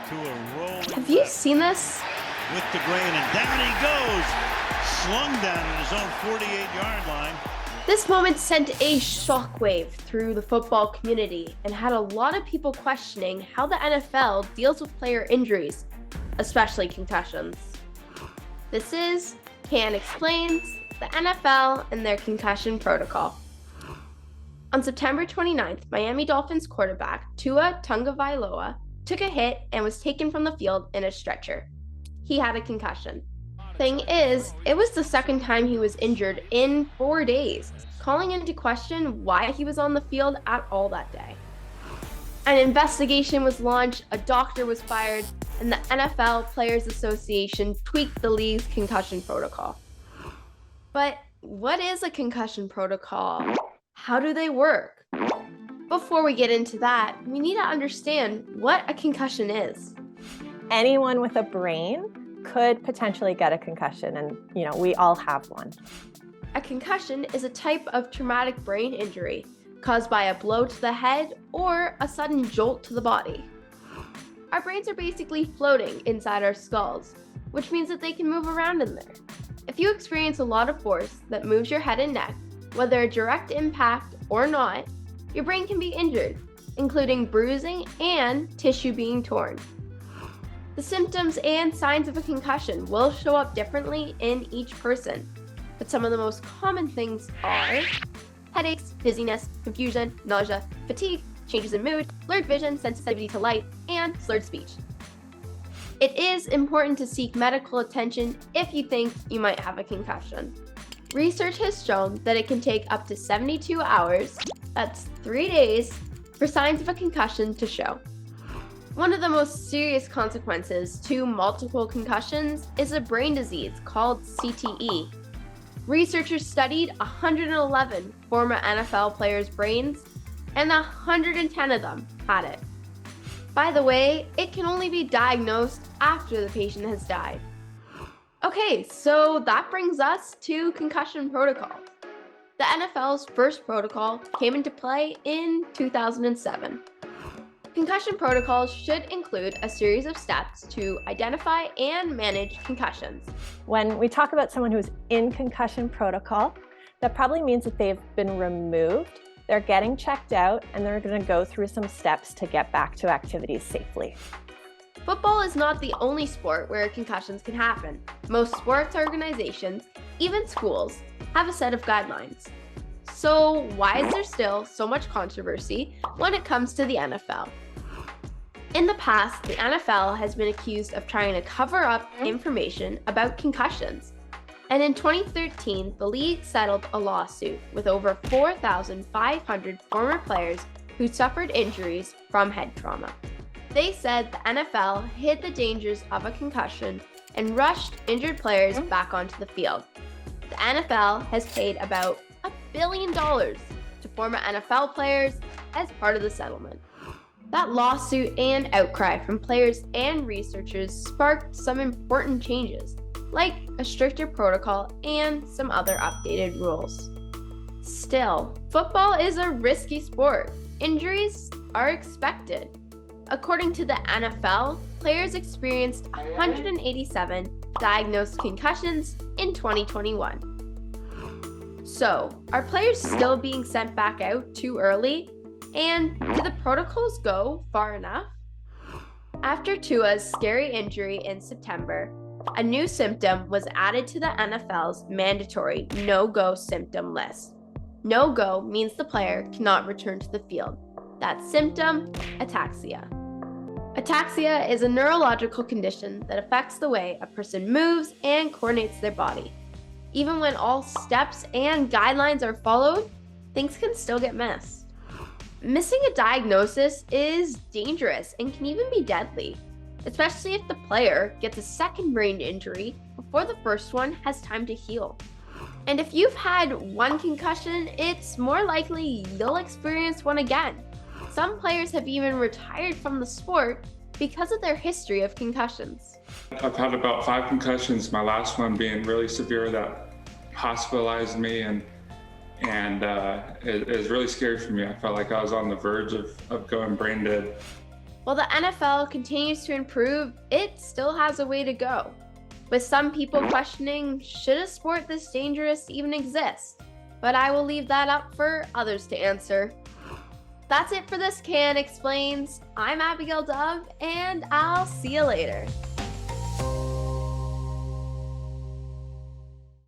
Have you seen this? With the grain, and down he goes, slung down at his own 48-yard line. This moment sent a shockwave through the football community and had a lot of people questioning how the NFL deals with player injuries, especially concussions. This is Can Explains, the NFL and their concussion protocol. On September 29th, Miami Dolphins quarterback Tua Tagovailoa took a hit and was taken from the field in a stretcher. He had a concussion. Thing is, it was the second time he was injured in 4 days, calling into question why he was on the field at all that day. An investigation was launched, a doctor was fired, and the NFL Players Association tweaked the league's concussion protocol. But what is a concussion protocol? How do they work? Before we get into that, we need to understand what a concussion is. Anyone with a brain could potentially get a concussion, and we all have one. A concussion is a type of traumatic brain injury caused by a blow to the head or a sudden jolt to the body. Our brains are basically floating inside our skulls, which means that they can move around in there. If you experience a lot of force that moves your head and neck, whether a direct impact or not, your brain can be injured, including bruising and tissue being torn. The symptoms and signs of a concussion will show up differently in each person, but some of the most common things are headaches, dizziness, confusion, nausea, fatigue, changes in mood, blurred vision, sensitivity to light, and slurred speech. It is important to seek medical attention if you think you might have a concussion. Research has shown that it can take up to 72 hours, that's 3 days, for signs of a concussion to show. One of the most serious consequences to multiple concussions is a brain disease called CTE. Researchers studied 111 former NFL players' brains, and 110 of them had it. By the way, it can only be diagnosed after the patient has died. Okay, so that brings us to concussion protocol. The NFL's first protocol came into play in 2007. Concussion protocols should include a series of steps to identify and manage concussions. When we talk about someone who's in concussion protocol, that probably means that they've been removed, they're getting checked out, and they're going to go through some steps to get back to activities safely. Football is not the only sport where concussions can happen. Most sports organizations, even schools, have a set of guidelines. So why is there still so much controversy when it comes to the NFL? In the past, the NFL has been accused of trying to cover up information about concussions. And in 2013, the league settled a lawsuit with over 4,500 former players who suffered injuries from head trauma. They said the NFL hid the dangers of a concussion and rushed injured players back onto the field. The NFL has paid about $1 billion to former NFL players as part of the settlement. That lawsuit and outcry from players and researchers sparked some important changes, like a stricter protocol and some other updated rules. Still, football is a risky sport. Injuries are expected. According to the NFL, players experienced 187 diagnosed concussions in 2021. So, are players still being sent back out too early? And do the protocols go far enough? After Tua's scary injury in September, a new symptom was added to the NFL's mandatory no-go symptom list. No-go means the player cannot return to the field. That symptom, ataxia. Ataxia is a neurological condition that affects the way a person moves and coordinates their body. Even when all steps and guidelines are followed, things can still get missed. Missing a diagnosis is dangerous and can even be deadly, especially if the player gets a second brain injury before the first one has time to heal. And if you've had one concussion, it's more likely you'll experience one again. Some players have even retired from the sport because of their history of concussions. I've had about 5 concussions, my last one being really severe that hospitalized me, and it was really scary for me. I felt like I was on the verge of going brain dead. While the NFL continues to improve, it still has a way to go, with some people questioning, should a sport this dangerous even exist? But I will leave that up for others to answer. That's it for this Can Explains. I'm Abigail Dove, and I'll see you later.